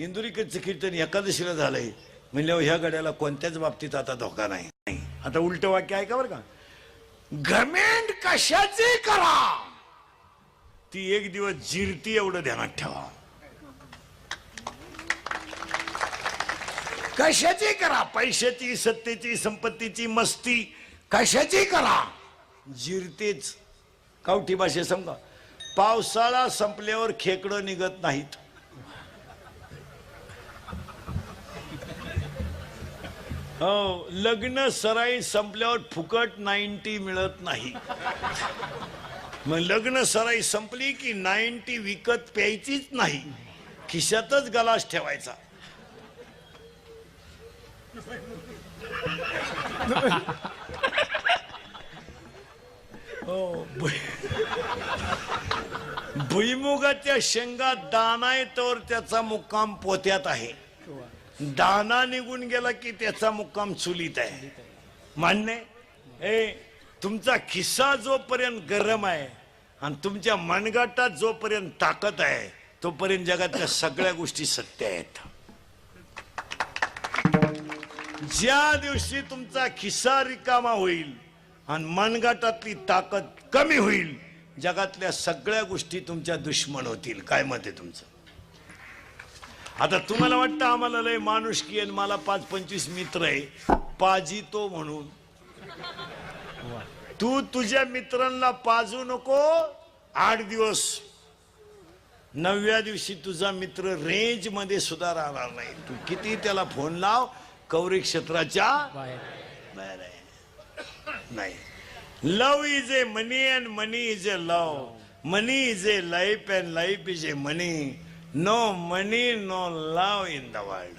इंदुरीकडचं कीर्तन एकादशीला झालंय म्हणल्यावर ह्या गड्याला कोणत्याच बाबतीत आता धोका नाही. आता उलट वाक्य आहे का बरं का, घमेंड कशाची करा ती एक दिवस जिरती एवढं ध्यानात ठेवा. कशाची करा, पैशाची, सत्तेची, संपत्तीची, मस्ती कशाची करा जिरतेच. कावठी भाषे समजा, पावसाळा संपल्यावर खेकडं निघत नाहीत. हो, लग्न सराई संपल्यावर फुकट 90 मिळत नाही. मग लग्न सराई संपली की 90 विकत प्यायचीच नाही, खिशातच गलास ठेवायचा. भुईमुगाच्या शेंगा दाना आहे तर त्याचा मुक्काम पोत्यात आहे, दाना निघून गेला की त्याचा मुक्काम चुलीत आहे. मान्य आहे? तुमचा खिस्सा जोपर्यंत गरम आहे आणि तुमच्या मनगटात जोपर्यंत ताकद आहे तोपर्यंत जगातल्या सगळ्या गोष्टी सत्य आहेत. ज्या दिवशी तुमचा खिस्सा रिकामा होईल आणि मनगटातली ताकद कमी होईल जगातल्या सगळ्या गोष्टी तुमच्या दुश्मन होतील. काय मत आहे तुमचं? आता तुम्हाला वाटतं आम्हाला लय माणुसकी आहे, मला 5-25 मित्र आहे पाजितो म्हणून. तू तुझ्या मित्रांना पाजू नको 8 दिवस, 9व्या दिवशी तुझा मित्र रेंज मध्ये सुद्धा राहणार नाही. तू किती त्याला फोन लाव, कौरिक क्षेत्राच्या बाहेर आहे. नाही, love is a money and money is a love, money is a life and life is a money. No money no love in the world.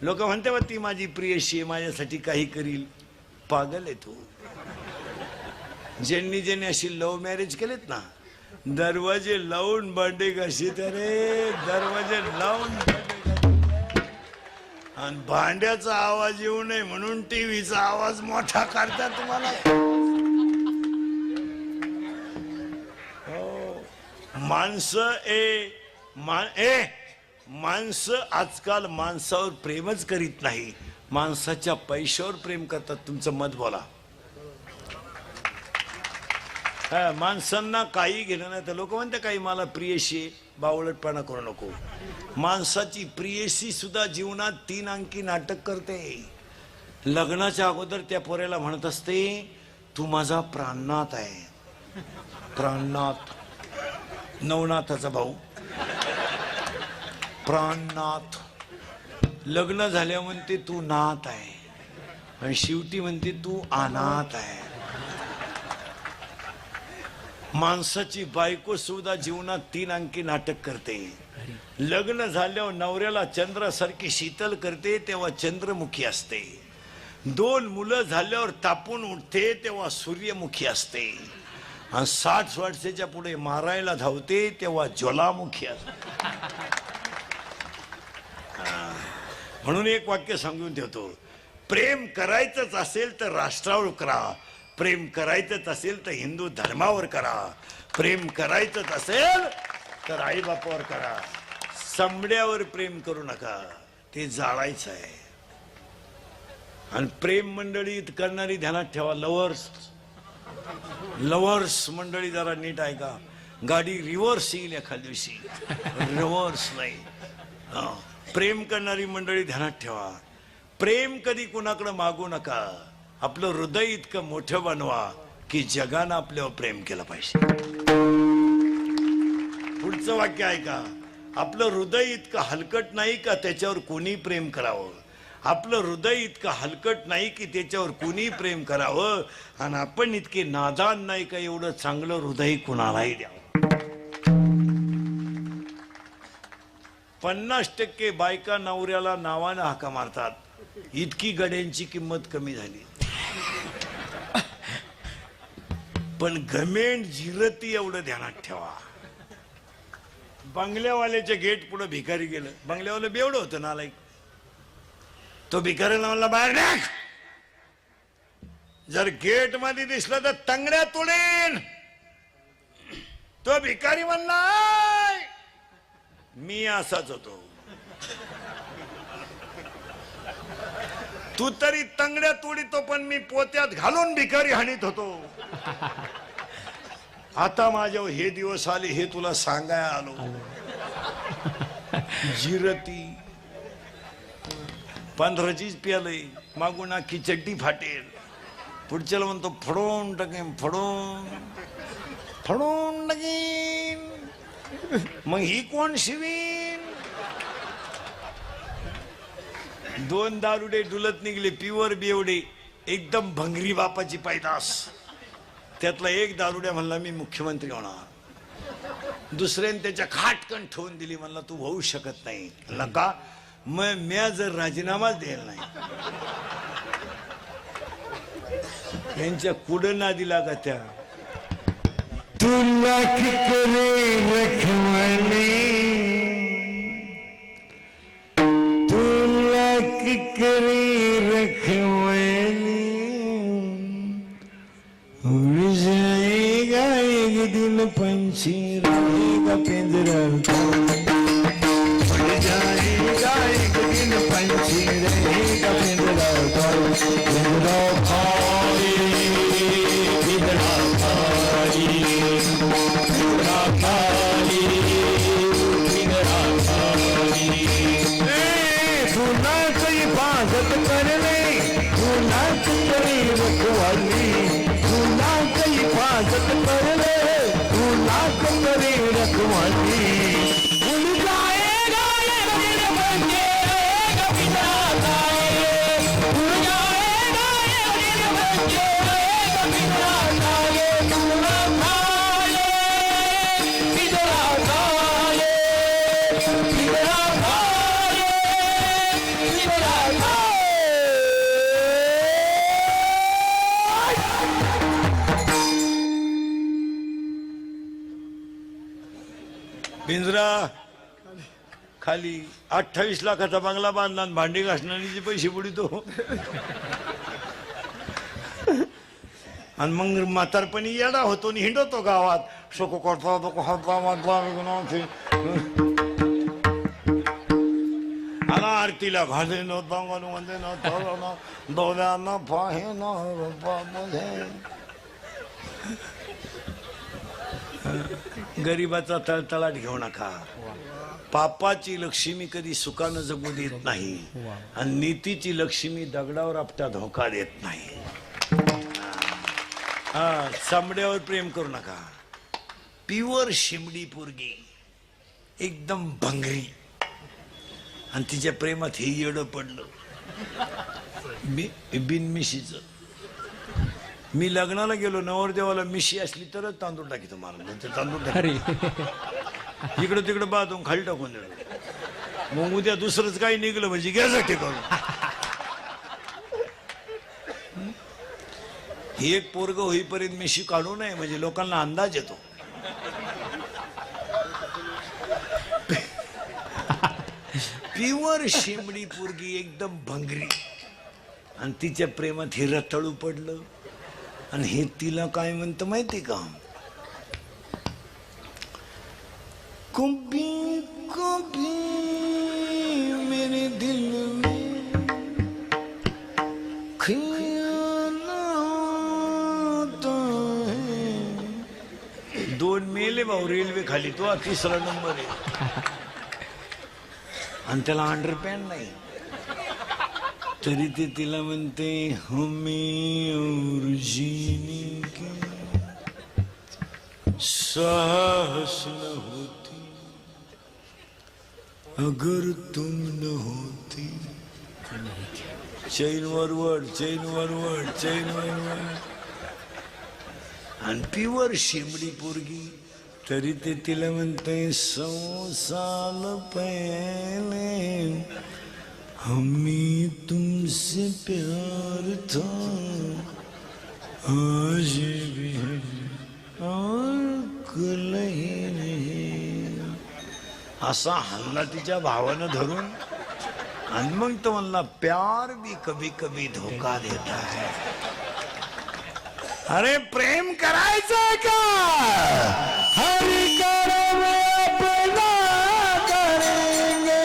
लोक म्हणते बा ती माझी प्रियशी आहे, माझ्यासाठी काही करील. पागल आहे तू. ज्यांनी ज्यांनी अशी लव्ह मॅरेज केलेत ना, दरवाजे लावून बर्थडे कशी तरे, दरवाजे लावून आणि भांड्याचा आवाज येऊ नये म्हणून टीव्हीचा आवाज मोठा करतात तुम्हाला. माणसं आजकाल माणसावर प्रेमच करीत नाही, माणसाच्या पैशावर प्रेम करतात. तुमचं मत बोला. माणसांना काही घेणं नाही तर लोक म्हणते काही मला प्रियशी, बावळटपणा करू नको. माणसाची प्रियशी सुद्धा जीवनात 3 अंकी नाटक करते. लग्नाच्या अगोदर त्या पोऱ्याला म्हणत असते तू माझा प्राणनाथ आहे. प्राणनाथ, नवनाथाचा भाऊ, प्राणनाथ. लग्न झाल्यावर म्हणते तू नाथ आहे आणि शेवटी म्हणते तू अनाथ आहे. माणसाची बायको सुद्धा जीवनात 3 अंकी नाटक करते. लग्न झाल्यावर नवऱ्याला चंद्रासारखी शीतल करते तेव्हा चंद्रमुखी असते. 2 मुलं झाल्यावर तापून उठते तेव्हा सूर्यमुखी असते. आणि 60 वर्षाच्या पुढे मारायला धावते तेव्हा ज्वालामुखी असते. म्हणून एक वाक्य सांगून ठेवतो, प्रेम करायचंच असेल तर राष्ट्रावर करा, प्रेम करायचंच असेल तर हिंदू धर्मावर करा, प्रेम करायचंच असेल तर आई बापावर करा. समड्यावर प्रेम करू नका, ते जाळायचं आहे. आणि प्रेम मंडळी करणारी ध्यानात ठेवा, लवर्स मंडळी जरा नीट ऐका. गाडी रिव्हर्स येईल एखाद्या दिवशी, रिव्हर्स नाही. प्रेम करणारी मंडळी ध्यानात ठेवा, प्रेम कधी कुणाकडे मागू नका. आपलं हृदय इतकं मोठं बनवा की जगानं आपल्यावर प्रेम केलं पाहिजे. पुढचं वाक्य ऐका, आपलं हृदय इतकं हलकट नाही का त्याच्यावर कोणी प्रेम करावं. आपलं हृदय इतकं हलकट नाही की त्याच्यावर कोणी प्रेम करावं. आणि आपण इतके नादान नाही का एवढं चांगलं हृदय कुणालाही द्यावं. 50% बायका नवऱ्याला नावानं हाका मारतात. इतकी गड्यांची किंमत कमी झाली. पण घमेंड जिरती एवढं ध्यानात ठेवा. बंगल्यावाल्याच्या गेट पुढे भिकारी गेलं. बंगल्यावाला बेवडं होतं नालायक. तो भिकारीला म्हणला बाहेर टाक. जर गेट मध्ये दिसलं तर तंगड्या तोडेन. तो भिकारी म्हणला मी असाच होतो. तू तरी तंगड्या तोडीतो, पण मी पोत्यात घालून भिकारी हाणीत होतो. आता माझ्यावर हे दिवस आले हे तुला सांगाय आलो. जिरती 15चीच प्यालय, मागून आखी चड्डी फाटेल. पुढच्याला म्हणतो फडून टाकेन, फडून फडून टाकेन. मग ही कोण शिवीन? 2 दारुडे डुलत निघले, प्युअर बेवडे, एकदम भंगरी बापाची पैदास. त्यातला एक दारुड्या म्हणला मी मुख्यमंत्री होणार. दुसऱ्याने त्याच्या खाटकन ठेवून दिली, म्हणला तू होऊ शकत नाही. म्हणला का? मग म्या जर राजीनामाच द्यायला नाही. यांच्या कुडं ना दिला का त्या तुला किती रखवाने, तुला किती रखवाने, उड़ जाएगा एक दिन पंछी रहेगा पिंजरा, उड़ जाएगा एक दिन पंछी रहेगा पिंजरा, पिंजरा खाली, पिंजरा खाली, पिंजरा खाली, पिंजरा खाली. तू ना कोई हिफाजत कर ले, तू ना कोई रखवाली, तू ना कोई हिफाजत कर ले, तू ना कोई रखवाली. उड़ जाएगा एक दिन पंछी रहेगा पिंजरा खाली, उड़ जाएगा एक दिन पंछी रहेगा पिंजरा खाली, पिंजरा खाली, पिंजरा खाली, पिंजरा खाली, पिंजरा खाली. पिंजरा खाली. 28 लाखाचा बंगला बांधला आणि भांडी घासणारीचे पैसे बुडितो. आणि मग म्हातारपणी येडा होतो आणि हिंडतो गावात. शोको करता आला आरतीला घाले न दांगण मध्ये न तळण दोल्यानं पाहे न रूपामध्ये. गरिबाचा तळतळाट घेऊ नका. पापाची लक्ष्मी कधी सुखानं जगू देत नाही, आणि नीतीची लक्ष्मी दगडावर आपटा धोका देत नाही. हा, चामड्यावर प्रेम करू नका. प्युअर शिमडी पोरगी, एकदम भंगरी, आणि तिच्या प्रेमात हे येडं पडलं बिनमिशीच. मी लग्नाला गेलो, नवरदेवाला मिशी असली तरच तांदूळ टाकीतो मला. तांदूळ इकडं तिकडं बाथून खाली टाकून दिलं. मग उद्या दुसरंच काही निघलं म्हणजे घ्यायचं करून. ही एक पोरग होईपर्यंत मिशी काढू नये म्हणजे लोकांना अंदाज येतो. प्युअर शिमडी पोरगी, एकदम भंगरी, आणि तिच्या प्रेमात हे रताळू पडलं. आणि हे तिला काय म्हणतं माहिती का? कभी कभी मेरे दिल में ख्याल आता है. 2 मेले भाऊ रेल्वे खाली, तो 3रा नंबर आहे. आणि त्याला अंडरपॅन्ट नाही, तरी ते तिला म्हणते हमें और जीने के साहस न होती अगर तुम न होती. चैन वरवड, चैन वरवड, चैन वरवड. आणि प्युअर शिमडी पोरगी, तरी ते तिला म्हणते 100 साल पहले हमें तुमसे प्यार था, आज भी है और कल ही नहीं. असा हल्ला तिच्या भावानं धरून. आणि मग तो म्हणला प्यार भी कभी कभी धोका देता है. अरे प्रेम करायचं का? हरि करो अपना करेंगे.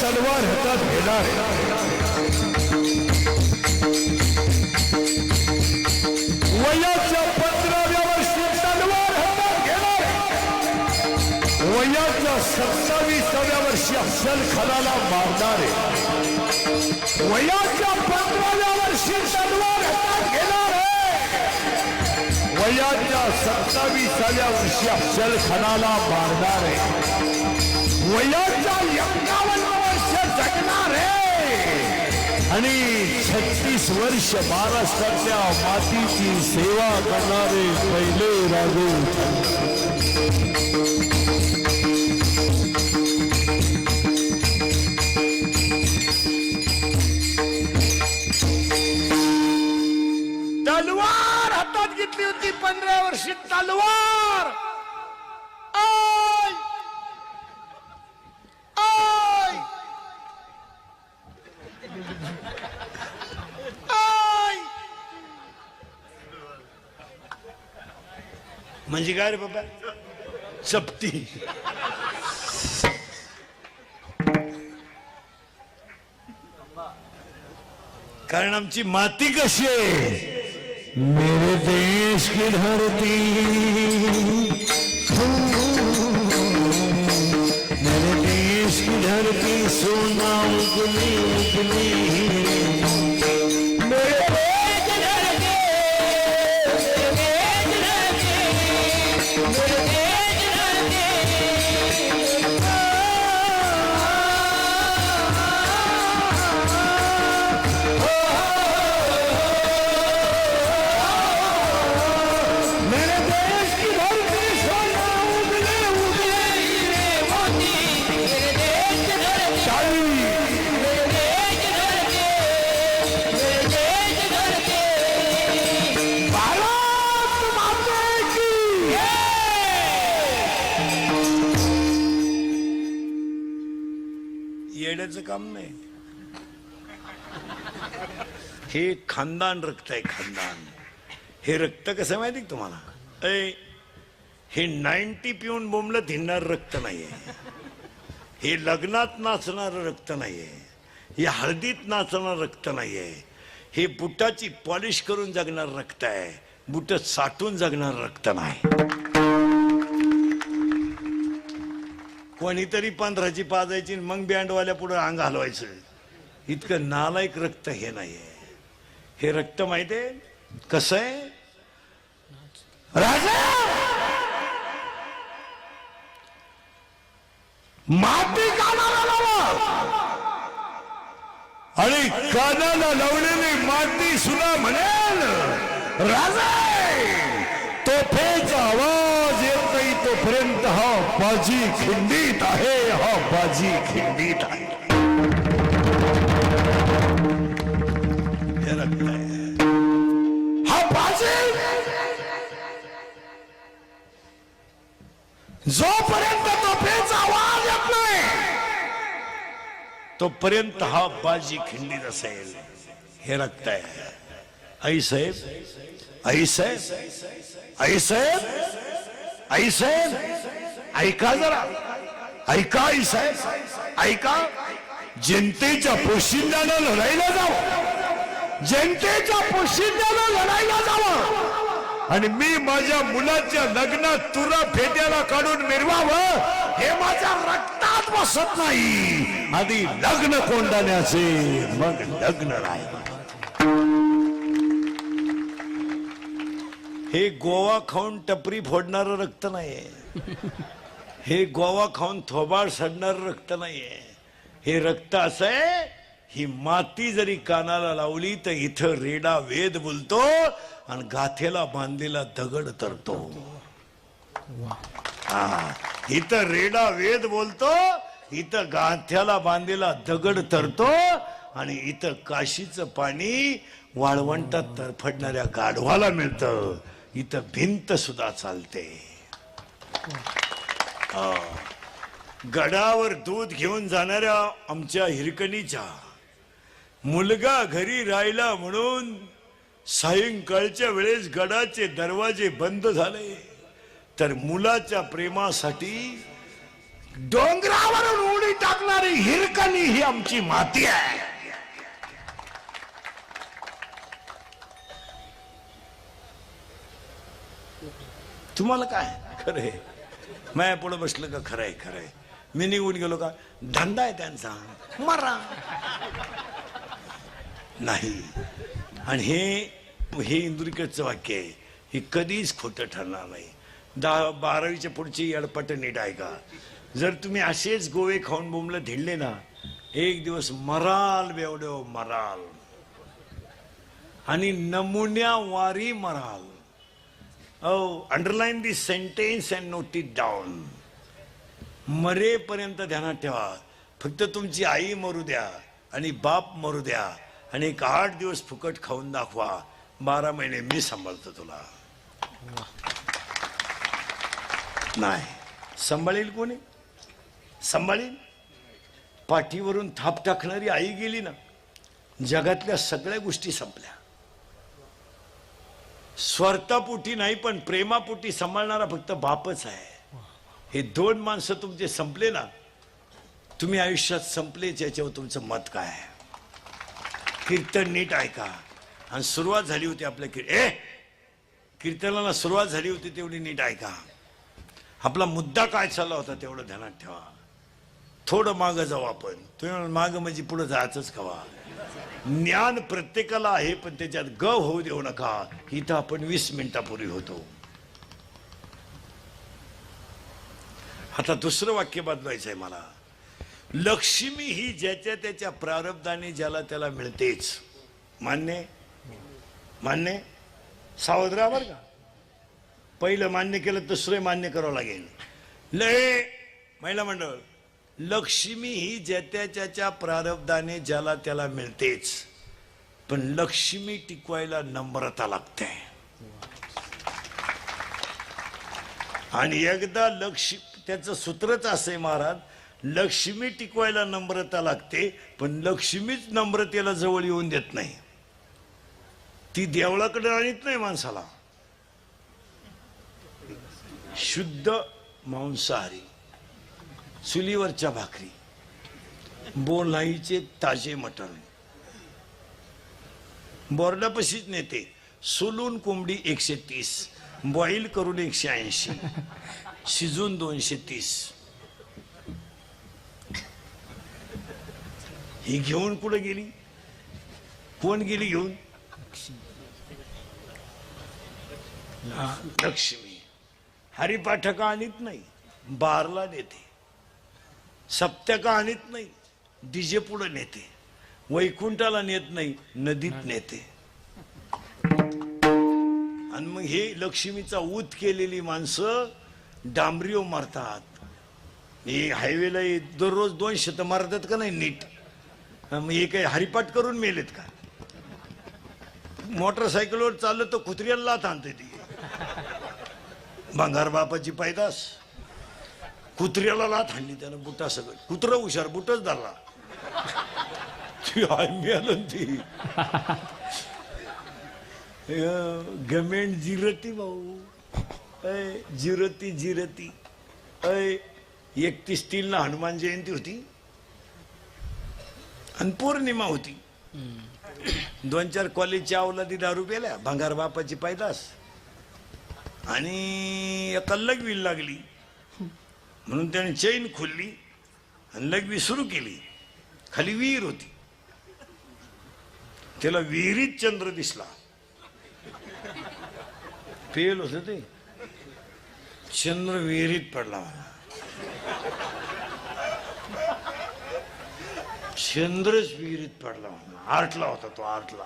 तलवार हातात घेणार वयाच्या 15व्या वर्षी तलवार हातात घेणार वयाच्या 27व्या वर्षी अफजल खानाला मारणार वयाच्या 15व्या वर्षी तलवार हातात घेणार वयाच्या 27व्या वर्षी अफजल खानाला मारणार वयाच्या 51 वर्ष जगणार आणि 36 वर्ष महाराष्ट्राच्या मातीची सेवा करणारे पहिले राजे तलवार हातात घेतली होती 15 वर्षी तलवार म्हणजे काय रे बाबा चपटी कारण आमची माती कशी आहे मेरे देश की धरती मेरे देश की धरती सोना उगली उगली येड्याचं काम नाही हे खानदान रक्त आहे खानदान हे रक्त कसं माहिती का तुम्हाला हे 90 पिऊन बोंबलं धिंणार रक्त नाहीये हे लग्नात नाचणारं रक्त नाहीये हे हळदीत नाचणारं रक्त नाहीये हे बुटाची पॉलिश करून जगणार रक्त आहे बुट साठून जगणार रक्त नाही कोणीतरी 15ची पाजायची मग बँडवाल्या पुढे अंग हलवायचं इतकं नालायक रक्त हे नाहीये हे रक्त माहितीये कसं आहे राजा माती कानाला लावा आणि कानाला लावलेली माती सुद्धा म्हणेल राजा तोफेचा आवाज येत नाही तोपर्यंत हा बाजी खिंडीत आहे, हा बाजी खिंडीत आहे. हे रक्त आहे. हा बाजी जोपर्यंत तोफेचा आवाज येत नाही तोपर्यंत हा बाजी खिंडीत असेल. हे रक्त आहे. आई साहेब, आई साहेब, आई साहेब, आई साहेब, ऐका जरा, ऐका आई साहेब, ऐका. जनतेच्या पोशिंद्यानं लढायला जावं, जनतेच्या पोशिंद्यानं लढायला जावं आणि मी माझ्या मुलाच्या लग्नात तुरा फेट्याला काढून मिरवावं हे माझ्या रक्तात बसत नाही. आधी लग्न कोंडाण्याचे मग लग्न राहील. हे गोवा खाऊन टपरी फोडणारं रक्त नाहीये. हे गोवा खाऊन थोबाड सडणारं रक्त नाहीये. हे रक्त असं आहे, ही माती जरी कानाला लावली तर इथं रेडा वेद बोलतो आणि गाथेला बांधलेला दगड तरतो. इथं रेडा वेद बोलतो, इथं गाथ्याला बांधलेला दगड तरतो आणि इथं काशीचं पाणी वाळवंटात तरफडणाऱ्या गाढवाला मिळतं. इथं भिंत सुद्धा चालते. गडावर दूध घेऊन जाणाऱ्या आमच्या हिरकणीच्या मुलगा घरी राहिला म्हणून सायंकाळच्या वेळेस गडाचे दरवाजे बंद झाले तर मुलाच्या प्रेमासाठी डोंगरावरून उडी टाकणारी हिरकणी ही आमची माती आहे. तुम्हाला काय खरंय, माया पुढे बसलं का खरंय, खरंय मी निघून गेलो का धंदा आहे त्यांचा मरा नाही. आणि हे इंदुरीकरचं वाक्य आहे, हे कधीच खोटं ठरणार नाही. 10-12वीच्या पुढची अडपट नीट ऐका. जर तुम्ही असेच गोवे खाऊन बोंबलं धिडले ना, एक दिवस मराल बेवड्यो मराल आणि नमुन्या वारी moral. Underline this sentence and note it down. मरेपर्यंत ध्यानात ठेवा. फक्त तुमची आई मरू द्या आणि बाप मरू द्या आणि एक 8 दिवस फुकट खाऊन दाखवा. 12 महिने मी सांभाळतो तुला. नाही सांभाळेल कोणी? सांभाळेल? पाठीवरून थाप टाकणारी आई गेली ना, जगातल्या सगळ्या गोष्टी संपल्या. स्वार्थापोटी नाही पण प्रेमापोटी सांभाळणारा फक्त बापच आहे. हे 2 माणसं तुमचे संपले ना, तुम्ही आयुष्यात संपलेच. याच्यावर तुमचं मत काय आहे? कीर्तन नीट ऐका. आणि सुरुवात झाली होती आपल्या कीर्तनाला सुरुवात झाली होती तेवढी नीट ऐका. आपला मुद्दा काय चालला होता तेवढं ध्यानात ठेवा. थोडं मागं जाऊ आपण. तुम्ही मागं म्हणजे पुढे जायचंच कवा. ज्ञान प्रत्येकाला आहे पण त्याच्यात गव होऊ देऊ नका. इथं आपण 20 मिनिटापूर्वी होतो. आता दुसरं वाक्य बदलायचं आहे मला. लक्ष्मी ही ज्याच्या त्याच्या प्रारब्धाने ज्याला त्याला मिळतेच. मान्य? मान्य? सावध राहा बरं का. पहिलं मान्य केलं तर दुसरं मान्य करावं लागेल. लय महिला मंडळ, लक्ष्मी ही ज्याच्या त्याच्या प्रारब्धाने ज्याला त्याला मिळतेच पण लक्ष्मी टिकवायला नम्रता लागते. आणि एकदा त्याचं सूत्रच असे महाराज, लक्ष्मी टिकवायला नम्रता लागते पण लक्ष्मीच नम्रतेला जवळ येऊन देत नाही. ती देवळाकडे आणत नाही माणसाला. शुद्ध मांसाहारी, चुलीवरच्या भाकरी, बोलाईचे ताजे मटण, बोर्डापाशीच नेते. सोलून कोंबडी 130, बॉईल करून 180, शिजून 230. ही घेऊन कुठं गेली? कोण गेली घेऊन? लक्ष्मी. हरिपाठका आणत नाही, बारला देते. सप्त्या आणत नाही, डीजे पुढे नेते, वैकुंठाला नेत नाही, नदीत नेते. आणि मग हे लक्ष्मीचा ऊत केलेली माणसं डांबरीव मारतात. हे हायवेला दररोज 200 मारतात का नाही नीट. मग हे काही हरिपाठ करून मेलेत का? मोटरसायकलवर चाललं तर कुत्र्याला लाथ आणते ती. भंगार बापाची पैदास, कुत्र्याला लाथ आणली त्यानं बुटा सगळं. कुत्र हुशार, बुटच धरला. ती मिळालं ती गमेंट जिरती भाऊ, जिरती जिरती. 31 ला हनुमान जयंती होती आणि पौर्णिमा होती. 2-4 कॉलेजच्या अवलादी दारू प्याल्या, भंगार बापाची पैदास. आणि एका लघवी लागली म्हणून त्याने चैन खोलली आणि लघवी सुरू केली. खाली विहीर होती, त्याला विहिरीत चंद्र दिसला. पेल होत ते, चंद्र विहिरीत पडला. चंद्रच विहिरीत पडला. आर्टला होता तो, आर्टला.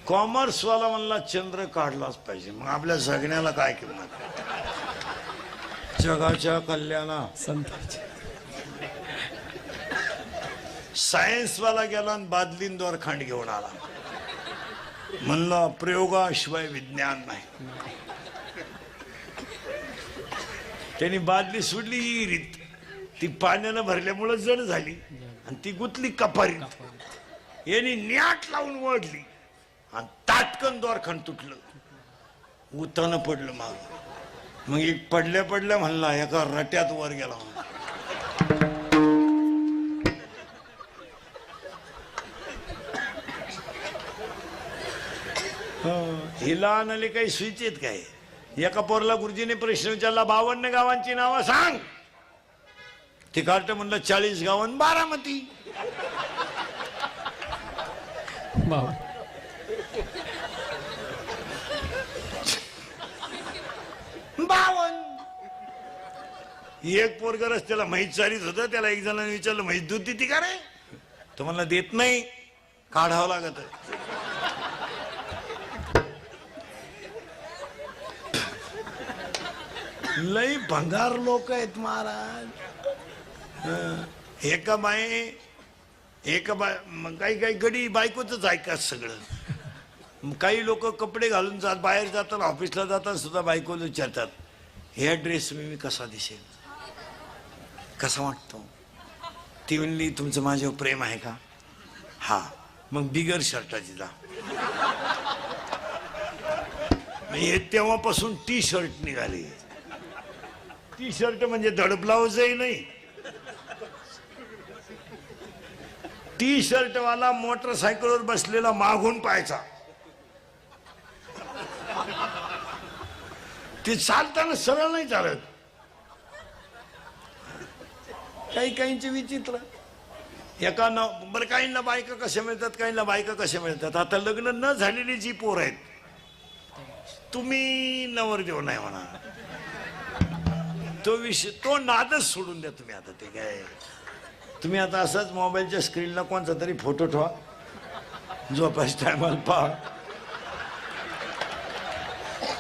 कॉमर्स वाला म्हणला चंद्र काढलाच पाहिजे. मग आपल्या जगण्याला काय किंमत, जगाच्या कल्याणा. सायन्स वाला गेला आणि बादलीन दोरखांड घेऊन आला. म्हणला प्रयोगाशिवाय विज्ञान नाही. त्यांनी बादली सोडली विहिरीत, ती पाण्यानं भरल्यामुळे जड झाली आणि ती गुतली कपारीत. यांनी न्याट लावून वळली आणि ताटकन दोरखंड तुटलं, उतानं पडलं माग. मग एक पडल्या पडल्या म्हणला एका रट्यात वर गेला. हिला आणाले काही स्विच आहेत काय? एका पोरला गुरुजीने प्रश्न विचारला, 52 गावांची नावं सांग. ते कार्ट म्हणलं 40 गावां बारामती. 52. एक पोरग रस्त्याला म्हैस चालीत होतं, त्याला एक जणांनी विचारलं म्हैस दूध देते का रे? तो म्हणला देत नाही, काढावं लागत. लई भंगार लोक आहेत महाराज. एका बाई काही गडी बायकोच ऐकत सगळं. काही लोक कपडे घालून जात, बाहेर जातात, ऑफिसला जातात सुद्धा बायकोला विचारतात, ह्या ड्रेस मी कसा दिसेल, कसा वाटतो? ती म्हणली तुमचं माझ्यावर प्रेम आहे का? हा, मग बिगर शर्टाची जा. हे तेव्हापासून टी शर्ट निघाली. टी शर्ट म्हणजे धड ब्लाउजही नाही. टी शर्ट वाला मोटरसायकलवर बसलेला मागून पाहायचा. ते चालताना सरळ नाही चालत. काही काहींचे विचित्र. एका बरं, काहींना बायका कशा मिळतात, काहींना बायका कशा मिळतात. आता लग्न न झालेली जी पोर आहेत, तुम्ही नवरदेव नाही म्हणा, तो विषय, तो नादच सोडून द्या तुम्ही. आता ते काय, तुम्ही आता असंच मोबाईलच्या स्क्रीनला कोणता तरी फोटो ठेवा, झोपायच्या टायमाला पहा,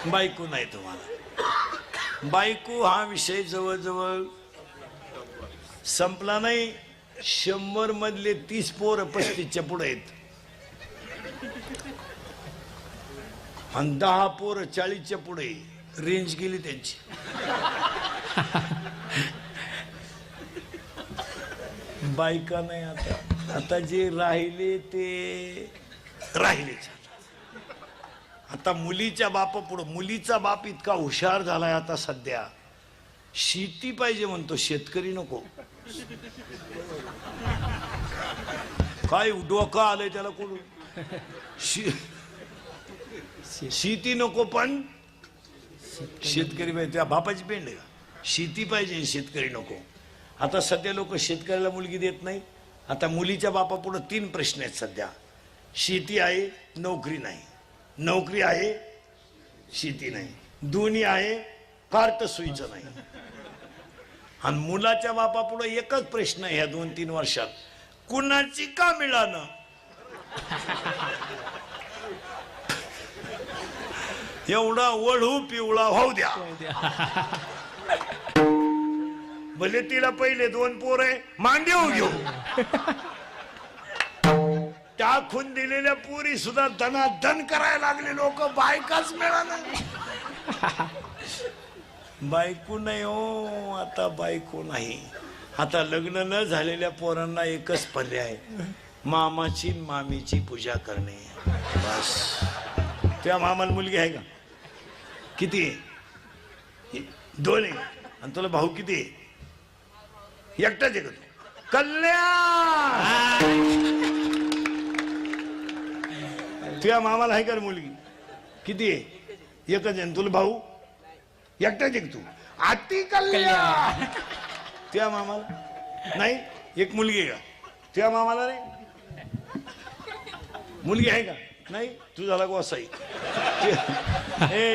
बायको नाही तुम्हाला. बायको हा विषय जवळजवळ संपला नाही. 100 मधले 30 पोर 35च्या पुढे आहेत आणि 10 पोर 40च्या पुढे. रेंज गेली त्यांची. बायका नाही आता जे राहिले ते राहिलेच. आता मुलीच्या बापा पुढं, मुलीचा बाप इतका हुशार झालाय आता सध्या, शेती पाहिजे म्हणतो, शेतकरी नको. काय डोकं आलंय त्याला कोण? शेती नको पण शेतकरी पाहिजे. त्या बापाची पेंड आहे का? शेती पाहिजे, शेतकरी नको. आता सध्या लोक शेतकऱ्याला मुलगी देत नाही. आता मुलीच्या बापा पुढे 3 प्रश्न आहेत सध्या. शेती आहे, नोकरी नाही. नोकरी आहे, शेती नाही. दोन्ही आहे, कार्ट सोयीचं नाही. आणि मुलाच्या बापापुढे एकच प्रश्न आहे ह्या 2-3 वर्षात, कुणाची का मिळालं? एवढा वळू पिवळा होऊ द्या. भले तिला पहिले 2 पोर आहे, मांडीव घेऊ. टाकून दिलेल्या पुरी सुद्धा धनाधन करायला लागले लोक, बायकाच मिळालं. बायको नाही हो, आता बायको नाही. आता लग्न न झालेल्या पोरांना एकच पर्याय, मामाची मामीची पूजा करणे बस. त्या मामाला मुलगी आहे का? किती आहे? 2 आहे. आणि तुला भाऊ किती आहे? एकटाच आहे का तू? कल्याण. तुझ्या मामाला आहे का मुलगी? किती आहे? एकच आहे. तुला भाऊ एकटाच आहे तू? अति कल्याण. तुझ्या मामाला नाही? एक मुलगी आहे का? तुझ्या मामाला नाही मुलगी आहे का? नाही. तू झाला गोसाई.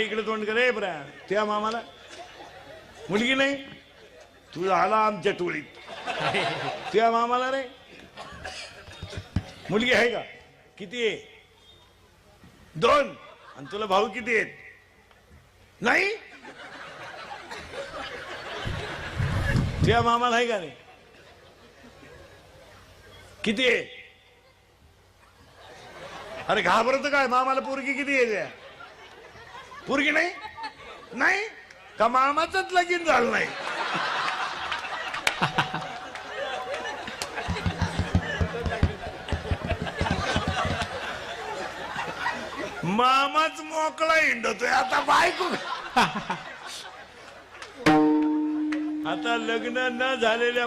इकडे तोंड कर. बरा तुझ्या मामाला मुलगी नाही? तू झाला आमच्या टोळीत. तुझ्या मामाला रे मुलगी आहे का? किती आहे? 2. आणि तुला भाऊ किती आहेत? नाही. तुझ्या मामाला आहे का रे? किती आहे? अरे घाबरत काय? मामाला पोरगी किती आहे? पोरगी नाही? नाही का मामाचंच लगीन झालं नाही? मामाच मोकळा हिंडतोय आता. बायको आता लग्न न झालेल्या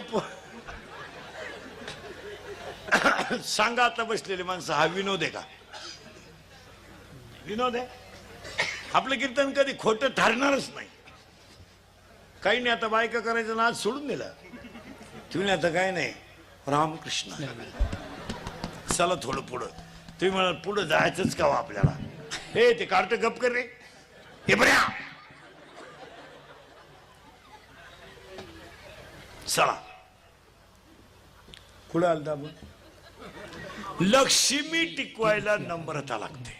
सांगा आता बसलेले माणसं, हा विनोद आहे का? विनोद आहे? आपलं कीर्तन कधी खोटं ठरणारच नाही. काही नाही. आता बायका करायचं ना, आज सोडून दिलं तुम्ही. आता काय नाही, रामकृष्ण. चला थोडं पुढं. तुम्ही म्हणाल पुढं जायचंच का आपल्याला? हे ते कार्ट गप कर रे. हे बऱ्या चला कुठं आलता आपण? लक्ष्मी टिकवायला नम्रता लागते.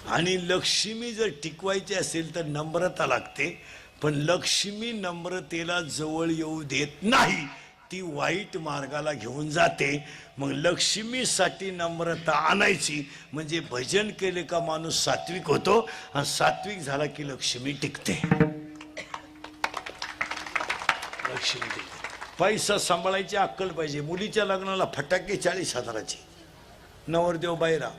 आणि लक्ष्मी जर टिकवायची असेल तर नम्रता लागते. पण लक्ष्मी नम्रतेला जवळ येऊ देत नाही, ती वाईट मार्गाला घेऊन जाते. मग लक्ष्मीसाठी नम्रता आणायची म्हणजे भजन केले का माणूस सात्विक होतो, आणि सात्विक झाला की लक्ष्मी टिकते. लक्ष्मी टिकते. पैसा सांभाळायची अक्कल पाहिजे. मुलीच्या लग्नाला फटाके 40,000चे, नवरदेव बाहेरा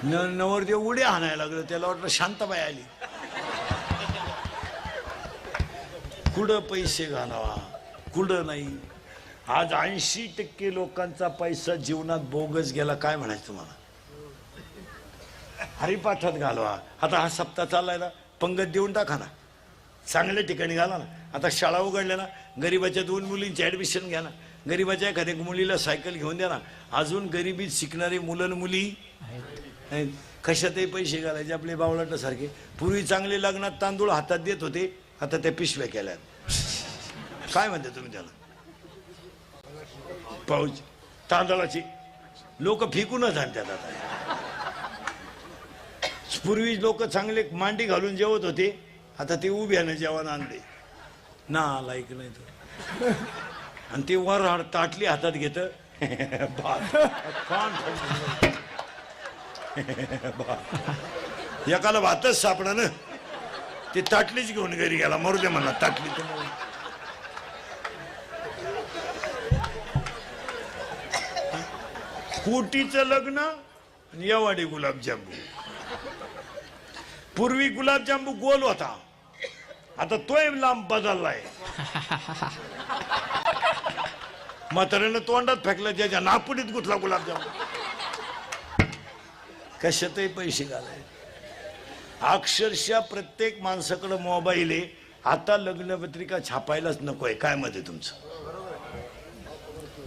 नवरदेव उड्या हाणायला लागलं. त्याला वाटलं शांताबाई आली. कुठं पैसे घालावा, कुठं नाही. आज 80% लोकांचा पैसा जीवनात बोगस गेला. काय म्हणायचं तुम्हाला? हरिपाठात घालवा. आता हा सप्ताह चाललाय ना, पंगत देऊन टाका ना, चांगल्या ठिकाणी घाला ना. आता शाळा उघडल्या ना, गरीबाच्या 2 मुलींची ऍडमिशन घ्या ना. गरीबाच्या एखाद्या मुलीला सायकल घेऊन द्या ना. अजून गरिबीत शिकणारी मुलं मुली आहेत. कशातही पैसे घालायचे आपले बावळाटासारखे. पूर्वी चांगले लग्नात तांदूळ हातात देत होते, आता त्या पिशव्या केल्यात. काय म्हणते तुम्ही त्याला? पाऊच तांदळाची लोक फेकूनच आणतात. आता पूर्वी लोक चांगले मांडी घालून जेवत होते, आता ते उभ्यानं जेवण आणले ना. लाईक नाही तर. आणि ते वर ताटली हातात घेत. एकाला भातच सापडा ना, ते ताटलीच घेऊन घरी गेला. मरू दे म्हणला ताटली. कोटीचं लग्न आणि एवाडे गुलाबजामू. पूर्वी गुलाबजामू गोल होता, आता तोय लांब बदललाय. म्हाताऱ्यानं तोंडात फेकलं, ज्याच्या नापुडीत गुतला गुलाबजाम. कशातही पैसे घालाय. अक्षरशः प्रत्येक माणसाकडे मोबाईल आहे. आता लग्नपत्रिका छापायलाच नकोय. काय मध्ये तुमचं?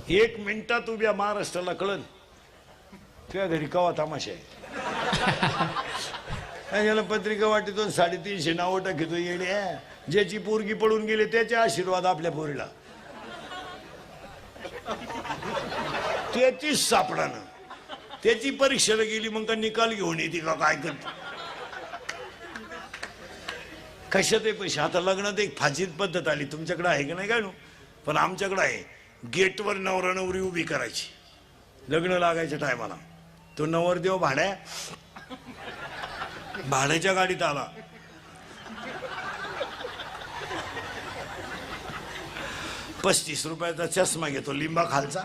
1 मिनिटात उभ्या महाराष्ट्राला कळन तुझ्या घरी कवा तमाशा आहे? याला पत्रिका वाटतो 350 नावं टाकतो येडे. ज्याची पोरगी पडून गेली त्याचे आशीर्वाद आपल्या पोरीला, त्याचीच सापडानं. त्याची परीक्षेला गेली मग का निकाल घेऊन येते का काय करते? कशात आहे पैसे? आता लग्नात एक फाजीत पद्धत आली, तुमच्याकडे आहे का नाही काय नो? पण आमच्याकडे आहे. गेटवर नवरा नवरी उभी करायची लग्न लागायच्या टायमाला. तो नवरदेव भाड्याच्या गाडीत आला. ₹35 चष्मा घेतो लिंबा खालचा.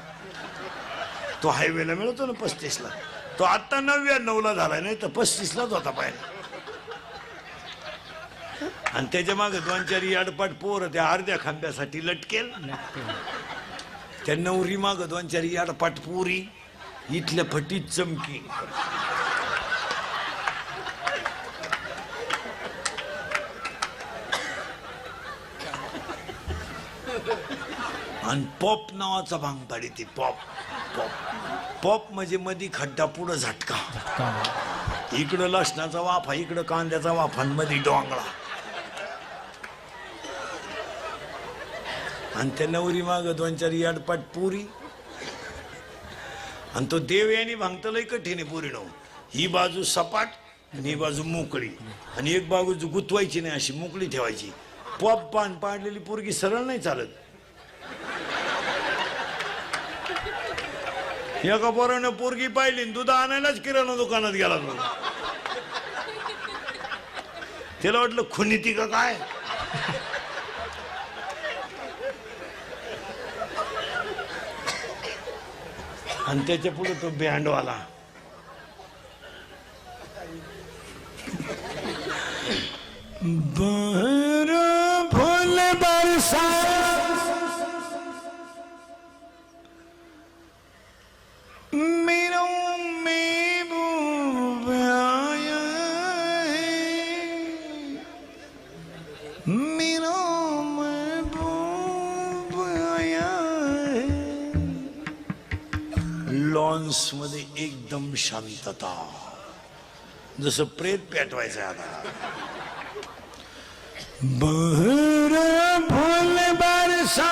तो हायवेला मिळतो ना 35ला. तो आता 99ला झालाय, नाही तर 35लाच होता पाहिजे. आणि त्याच्या मागे 2-4 याडपाट पोर त्या अर्ध्या खांब्यासाठी लटकेल. त्या नवरी माग 2-4 याडपाट पोरी इथल्या फटीत चमकी. आणि पॉप नावाचा भांग पाडी ती. पॉप पॉप पॉप म्हणजे मधी खड्डा पुढं झटका. इकडं लसणाचा वाफा, इकडं कांद्याचा वाफा, मध्ये डोंगळा. आणि त्या नवरी माग 2-4 याडपाट पुरी. आणि तो देव यांनी भांगत लय कठीण आहे पुरी नव. ही बाजू सपाट आणि ही बाजू मोकळी, आणि एक बाजू गुतवायची नाही, अशी मोकळी ठेवायची. पॉप पान पाडलेली पोरगी सरळ नाही चालत. एका पोरानं पोरगी पाहिली, दूध आणायलाच किराणा दुकानात गेला तो. त्याला वाटलं खुनी ती का काय. आणि त्याच्या पुढे तो बँडवाला. बर फुल बरसा लॉन्स मध्ये एकदम शांतता, जसं प्रेत पेटवायचं आता. बहर फुल बरसा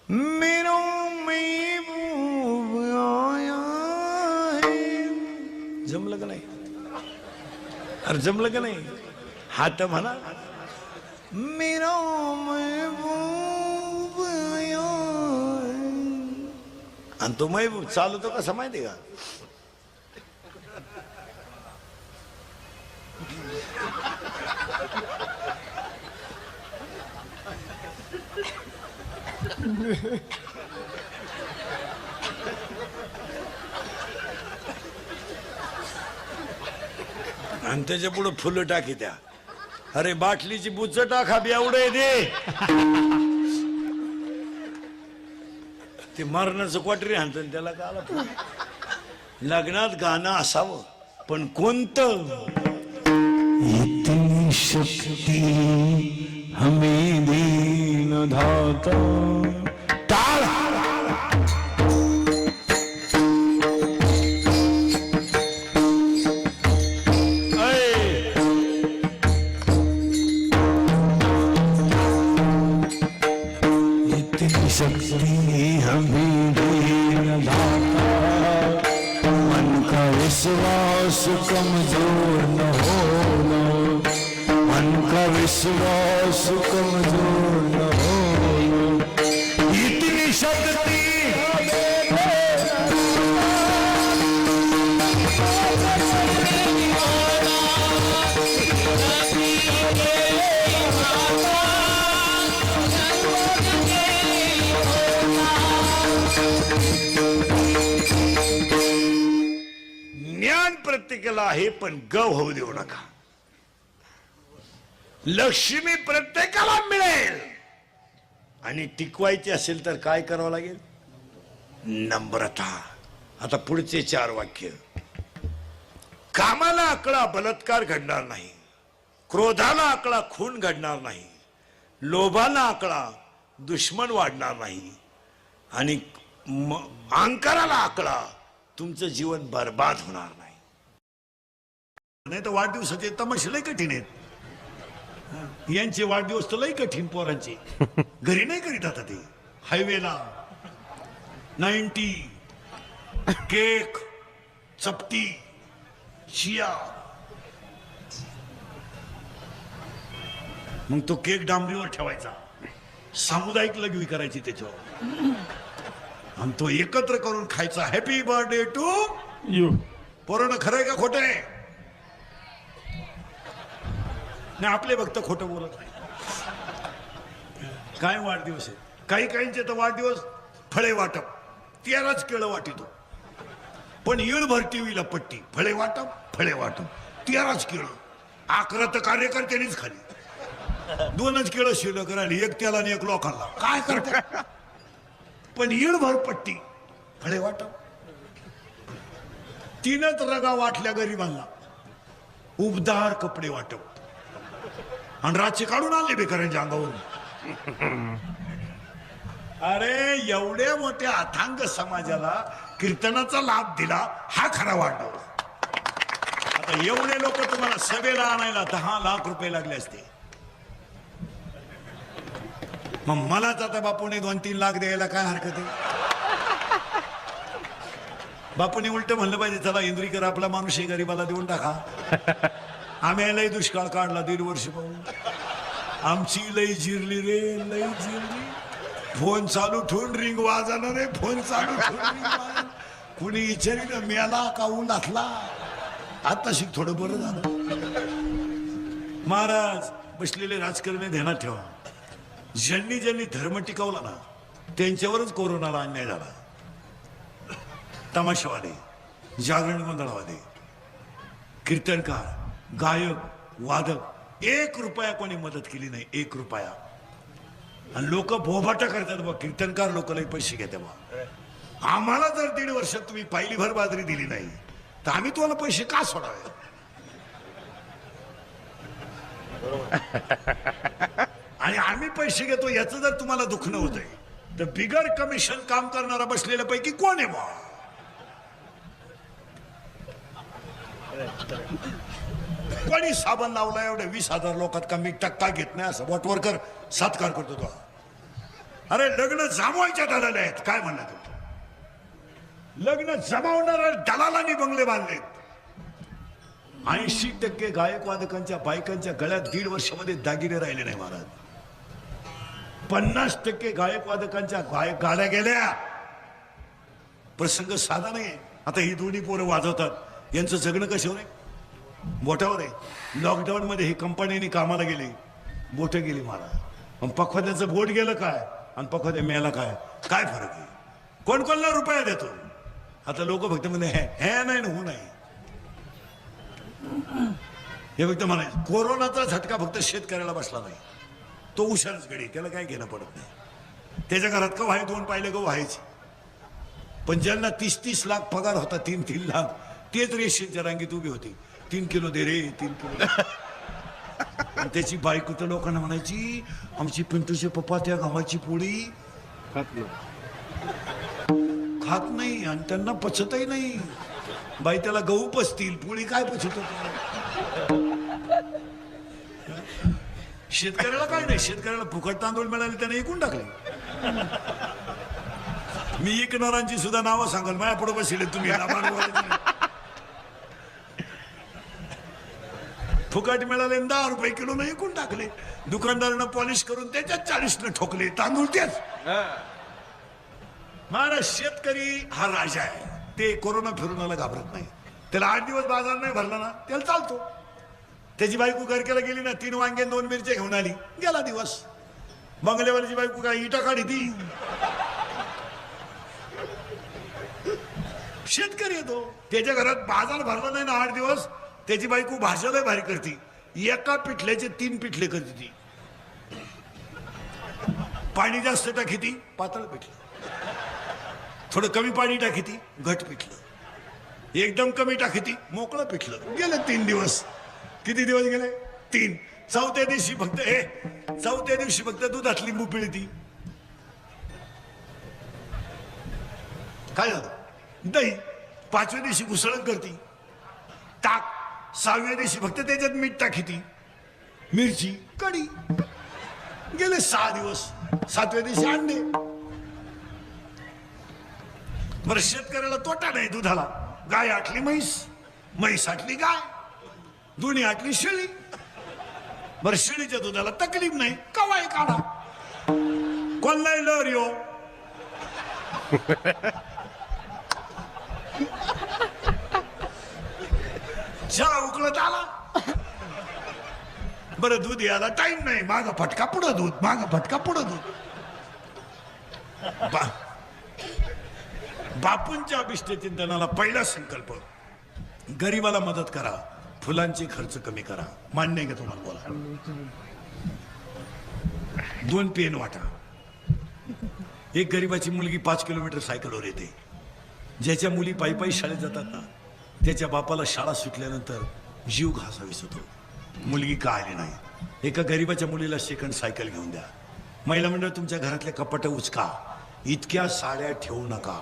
मेरो महबूब आया है. जमलं का नाही? अरे जमलं का नाही? हात म्हणा. मेरो महबूब आया. आणि तो महबूब चालतो कसा माहिती का? आणि त्याच्या पुढे फुलं टाकी त्या. अरे बाटलीची बुच्च टाका एवढे दे. ते मरणाचं क्वाटरी हाणत त्याला का आला. लग्नात गाणं असावं, पण कोणतं? इतनी शक्ती हमें दीन धाता. टाळ. इतनी शक्ति हमें दीन धाता. मन का विश्वास कमजोर न होना. मन का विश्वास कमजोर न होना. इतनी शक्ति ज्ञान प्रत्येकाला आहे, पण गव होऊ देऊ नका. लक्ष्मी प्रत्येकाला मिळेल, आणि टिकवायची असेल तर काय करावं लागेल? नम्रता. आता पुढचे 4 वाक्य. कामाला आकळा बलात्कार घडणार नाही. क्रोधाला आकळा खून घडणार नाही. लोभाला आकळा दुश्मन वाढणार नाही. आणि अहंकाराला आकळा, तुमचं जीवन बर्बाद होणार नाही. नाही तर वाढदिवसाचे तमाशे लय कठीण आहेत. यांचे वाढदिवस तर लय कठीण पोरांचे. घरी नाही करीत आता ते. हायवेला 90 केक, चपटी, शिया. मग तो केक डांबरीवर ठेवायचा, सामुदायिक लघवी करायची त्याच्यावर, आणि तो एकत्र करून खायचा. Happy birthday to you. पोरानं खरंय का खोटं आहे? नाही, आपले भक्त खोटं बोलत नाही. काय वाढदिवस आहे, काही काहींचे तर वाढदिवस फळे वाटप, 13च केळं वाटितो. पण येळभर टीव्हीला पट्टी, फळे वाटप फळे वाटप, 13च केळं. 11 तर कार्यकर्त्यांनीच खाली, 2च केळं शिल्लक राहिली, एक त्याला आणि एक लोकांना. काय करते? पण येळभर पट्टी, फळे वाटप. 3च रगा वाटल्या गरिबांना, उबदार कपडे वाटप, आणि रातचे काढून आणले बेकारांच्या अंगावरून. अरे एवढ्या मोठ्या अथांग समाजाला कीर्तनाचा लाभ दिला, हा खरा वाढदिवस. आता एवढे लोक तुम्हाला सभेला आणायला 10 लाख रुपये लागले असते. मग मलाच आता बापूने 2-3 लाख द्यायला काय हरकत आहे? बापूने उलट म्हणलं पाहिजे, चला इंद्रीकर आपला माणूस आहे, गरीबाला देऊन टाका. आम्ही लय दुष्काळ काढला 1.5 वर्ष पाहून, आमची लय जिरली रे, लय जिरली. फोन चालू ठेवून रिंग वाजणार रे, फोन चालू ठेवून कुणी विचारिलं मेला का उलातला. आता शिक थोडं बरं झालं. महाराज बसलेले राजकारणी ध्यानात ठेवा, ज्यांनी ज्यांनी धर्म टिकवला ना त्यांच्यावरच कोरोनाला अन्याय झाला. तमाशावाले, जागरण गोंधळवाले, कीर्तनकार, गायक, वादक, 1 रुपया कोणी मदत केली नाही, 1 रुपया. आणि लोक बोभाटा करतात बा, कीर्तनकार लोक लई पैसे घेते बा. आम्हाला जर 1.5 वर्षात तुम्ही पायलीभर बाजरी दिली नाही तर आम्ही तुम्हाला पैसे का सोडावे? आणि आम्ही पैसे घेतो याचं जर तुम्हाला दुखणं होतंय तर बिगर कमिशन काम करणारा बसलेल्या पैकी कोण आहे बा? कोणी साबण लावला एवढ्या 20,000 लोकात कमी टक्का घेत नाही असं वटवरकर सत्कार करतो तो. अरे लग्न जमवायच्या दलाल आहेत, काय म्हणणार तू? लग्न जमावणाऱ्या दलालांनी बंगले बांधलेत. 80% गायक वादकांच्या बायकांच्या गळ्यात 1.5 वर्षामध्ये दागिने राहिले नाही महाराज. 50% गायक वादकांच्या गाड्या गेल्या. प्रसंग साधा नाही. आता ही दोन्ही पोरं वाजवतात, यांचं जगणं कशावर आहे? बोटावर आहे. लॉकडाऊन मध्ये हे कंपनीने कामाला गेले, बोट गेली महाराज. पखवाद्याचं बोट गेलं काय आणि पखवाद्या मेला काय, काय फरक आहे? कोण कोणला रुपया देतो? आता लोक फक्त म्हणजे हे नाही ना, हो नाही, हे फक्त म्हणायचं. कोरोनाचा झटका फक्त शेतकऱ्याला बसला नाही, तो हुशारच गडी, त्याला काय घेणं पडत नाही. त्याच्या घरात का व्हाय 2 पायले गहू व्हायचे. पण ज्यांना 30-30 लाख पगार होता, 3-3 लाख, तेच रेशनच्या रांगेत उभी होती. 3 किलो दे रे, 3 किलो. आणि त्याची बायको तर लोकांना म्हणायची, आमची पिंटूचे पप्पा त्या गव्हाची पोळी खात नाही आणि त्यांना पचतही नाही. बाई त्याला गहू पचतील, पोळी काय पचत होत? शेतकऱ्याला काय नाही, शेतकऱ्याला फुकट तांदूळ मिळाले त्याने ऐकून टाकले. मी ऐकणारांची सुद्धा नावं सांगाल, माझ्या पुढे बसले तुम्ही. फुकट मिळाले 10 रुपये किलो नाही ऐकून टाकले. दुकानदारानं पॉलिश करून त्याच्यात 40 ठोकले तांदूळ तेच. महाराज शेतकरी हा राजा आहे. ते कोरोना फिरोनाला घाबरत नाही. त्याला 8 दिवस बाजार नाही भरला ना त्याला चालतो. त्याची बायको गरकेला गेली ना, 3 वांगे 2 मिरच्या घेऊन आली, गेला दिवस. बंगलेवाल्याची बायको काय इटा काढी ती? शेतकरी येतो, त्याच्या घरात बाजार भरला नाही ना 8 दिवस, त्याची बायको भाषाला भारी करते. एका पिठल्याचे 3 पिठले करते ती. पाणी जास्त टाकी ती पातळ पिठलं, थोडं कमी पाणी टाकी ती घट पिठलं, एकदम कमी टाकी ती मोकळं पिठलं. गेले 3 दिवस. किती दिवस गेले? 3. चौथ्या दिवशी फक्त दुधात लिंबू पिळती. काय झालं? दही 5व्या दिवशी घुसळण करती, ताक 6व्या दिवशी फक्त त्याच्यात मीठ टाकीती, मिरची कढी. गेले 6 दिवस, 7व्या दिवशी अंडे. बरं, शेतकऱ्याला तोटा नाही दुधाला. गाय आटली म्हैस, म्हैस आटली गाय, दोन्ही आटली शेळी. बरं, शेळीच्या दुधाला तकलीफ नाही, कवाय काढा. कोण नाही लहर यो. चहा उकळत आला. बरं, दूध यायला टाइम नाही, माग फटका पुढं दूध, माग फटका पुढं दूध. बापूंच्या अभिष्ट चिंतनाला पहिला संकल्प, गरीबाला मदत करा, फुलांचे खर्च कमी करा. मान्य आहे का तुम्हाला? बोला. 2 पेन वाटा. एक गरीबाची मुलगी 5 किलोमीटर सायकलवर येते. ज्याच्या मुली पायी पायी शाळेत जातात ना, त्याच्या बापाला शाळा सुटल्यानंतर जीव घासावीस होतो. मुलगी का आली नाही? एका गरीबाच्या मुलीला सेकंड सायकल घेऊन द्या. महिला मंडळ, तुमच्या घरातल्या कपाट उचका, इतक्या साड्या ठेवू नका.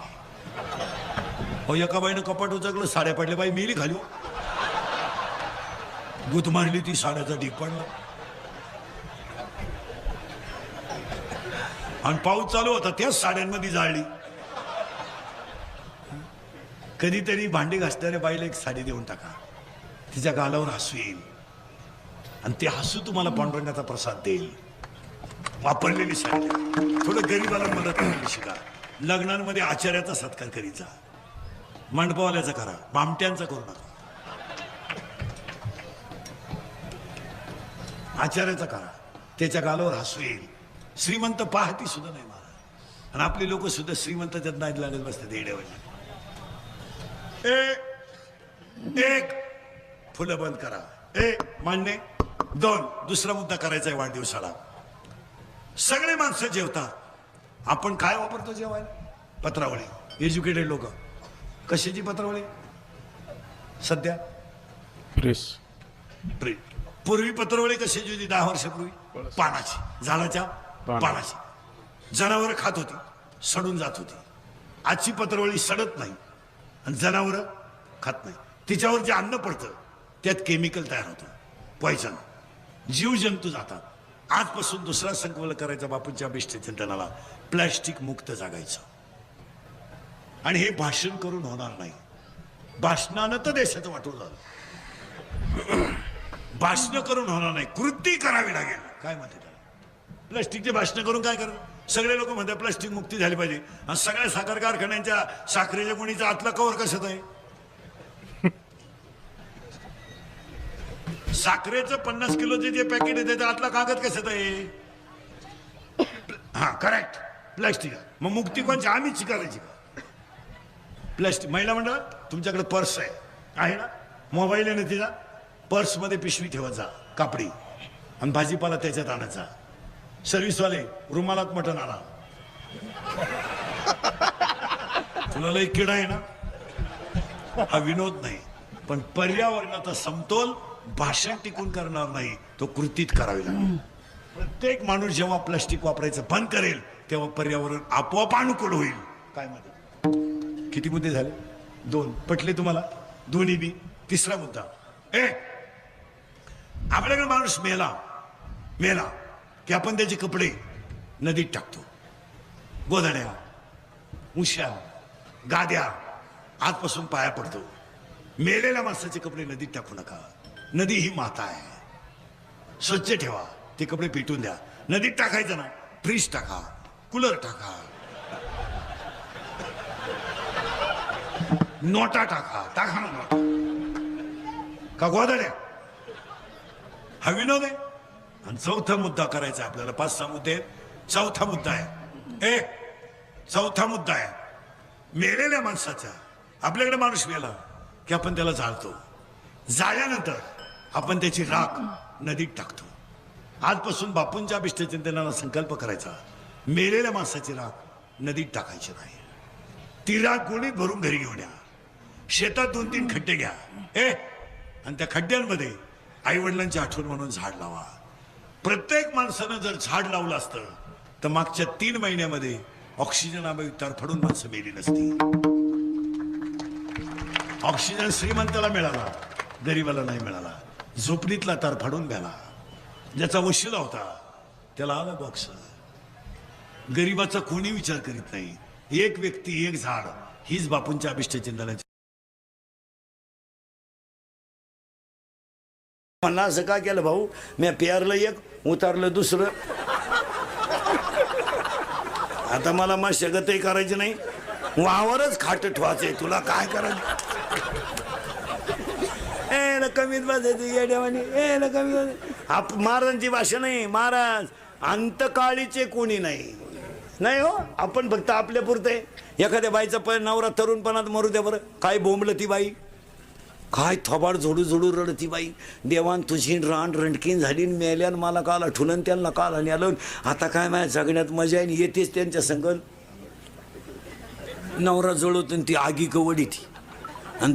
हो, एका बाईनं कपाट उचकलं, साड्या पडल्या, बाई मेली खाली. गुत मारली, ती साड्याचा ढीक पडला. आणि पाऊस चालू होता, त्याच साड्यांमध्ये जाळली. कधीतरी भांडी घासणाऱ्या बाईला एक साडी देऊन टाका, तिच्या गालावर हसू येईल आणि ते हसू तुम्हाला पांडुरंगाचा प्रसाद देईल. वापरलेली साडी. थोडं गरीबाला मदत करायला शिका. लग्नांमध्ये आचार्याचा सत्कार करीचा, मंडपवाल्याचा करा, बामट्यांचा करू नका. आचार्याचा करा, त्याच्या गालावर हसू येईल. श्रीमंत पाहती सुद्धा नाही मला, आणि आपले लोक सुद्धा श्रीमंताच्यात नाही लागत बसतात येड्यावानी. एक फुलं बंद करा. मान्य. 2 दुसरा मुद्दा करायचा आहे वाढदिवसाला. सगळे माणसं जेवतात, आपण काय वापरतो जेवायला? पत्रावळी. एज्युकेटेड लोक कशाची पत्रावळी? सध्या प्रेस. पूर्वी पत्रावळी कशाची होती? 10 वर्षापूर्वी पानाची, झाडाच्या पानाची. जनावर खात होती, सडून जात होती. आजची पत्रावळी सडत नाही आणि जनावर खात नाही. तिच्यावर जे अन्न पडतं त्यात केमिकल तयार होतं, पॉयझन. जीवजंतू जातात. आजपासून दुसरा संकल्प करायचा बापूंच्या अभिष्ट चिंतनाला, प्लॅस्टिक मुक्त जागायचं. आणि हे भाषण करून होणार नाही. भाषणानं तर देशाचं वाटून झालं. भाषण करून होणार नाही, कृती करावी लागेल. काय म्हणते त्याला? प्लास्टिकचे भाषण करून काय करा? सगळे लोक म्हणतात प्लास्टिक मुक्ती झाली पाहिजे, आणि सगळ्या साखर कारखान्यांच्या साखरेच्या गुणीचा आतला कवर कशात आहे? साखरेचं 50 किलोचे जे पॅकेट आहे त्याचा आतला कागद कशात आहे? हा, करेक्ट, प्लास्टिक. मग मुक्ती कोणची? आम्हीच स्वीकारायची का प्लास्टिक? महिला मंडळ, तुमच्याकडे पर्स आहे ना, मोबाईल आहे ना, तिचा पर्समध्ये पिशवी ठेवत जा कापडी, आणि भाजीपाला त्याच्यात आणायचा. सर्व्हिसवाले, रुमालात मटण आणा. तुला लई किडा आहे ना? हा विनोद नाही, पण पर्यावरणाचा समतोल भाषण टिकून करणार नाही, तो कृतीत करावी लागेल. प्रत्येक माणूस जेव्हा प्लास्टिक वापरायचं बंद करेल तेव्हा पर्यावरण आपोआप अनुकूल होईल. काय म्हणतात? किती मुद्दे झाले? 2 पटले तुम्हाला? दोन्ही बी. तिसरा मुद्दा, आपल्याकडे माणूस मेला की आपण त्याचे कपडे नदीत टाकतो. गोधड्या, उश्या, गाद्या आजपासून पाया पडतो. मेलेल्या माणसाचे कपडे नदीत टाकू नका. नदी ही माता आहे, स्वच्छ ठेवा. ते कपडे पेटून द्या. नदीत टाकायचं ना, फ्रीज टाका, कूलर टाका, नोटा टाका ना नोटा. का गोधड्या? हा विनोद आहे. आणि चौथा मुद्दा करायचा आपल्याला. 5-6 मुद्दे. चौथा मुद्दा आहे, चौथा मुद्दा आहे मेलेल्या माणसाचा. आपल्याकडे माणूस मेला की आपण त्याला जाळतो. जाळल्यानंतर आपण त्याची राख नदीत टाकतो. आजपासून बापूंच्या अभिष्टचिंतनाला संकल्प करायचा, मेलेल्या माणसाची राख नदीत टाकायची नाही. ती राख गोणीत भरून घरी घेऊन या. शेतात 2-3 खड्डे घ्या, आणि त्या खड्ड्यांमध्ये आई वडिलांची आठवण म्हणून झाड लावा. प्रत्येक माणसानं जर झाड लावलं असतं तर मागच्या 3 महिन्यामध्ये ऑक्सिजन अभावी तरफडून माणसं मेली नसती. ऑक्सिजन श्रीमंताला मिळाला, गरीबाला नाही मिळाला. झोपडीतला तरफडून गेला, ज्याचा वशिला होता त्याला आला बॉक्स. गरीबाचा कोणी विचार करीत नाही. एक व्यक्ती एक झाड हीच बापूंच्या अभिष्ट चिंतनाची. म्हणला असं का केलं भाऊ, मी पेरलं एक उतारलं दुसरं. आता मला मशागतही करायची नाही, वावरच खाट ठेवायचंय. तुला काय करायचं? ए ना कमीत बसायचं येड्यावानी, ए ना कमी बसायचं. महाराजांची भाषा नाही. महाराज अंतकाळीचे कोणी नाही नाही हो. आपण फक्त आपल्या पुरते. एखाद्या बाईचा नवरा तरुणपणात मरू द्या बरं, काय बोंबलं ती बाई, काय थोबाड झोडू झोडू रडती बाई. देवान तुझी रान रणकीन झाली, मेल्यान मला काल आठवलं, त्यांना काल आणि आलं. आता काय माझ्या जगण्यात मजा आहे, येतेच त्यांच्या संग. नवरा जळवत ती आगी कवडी ती आणि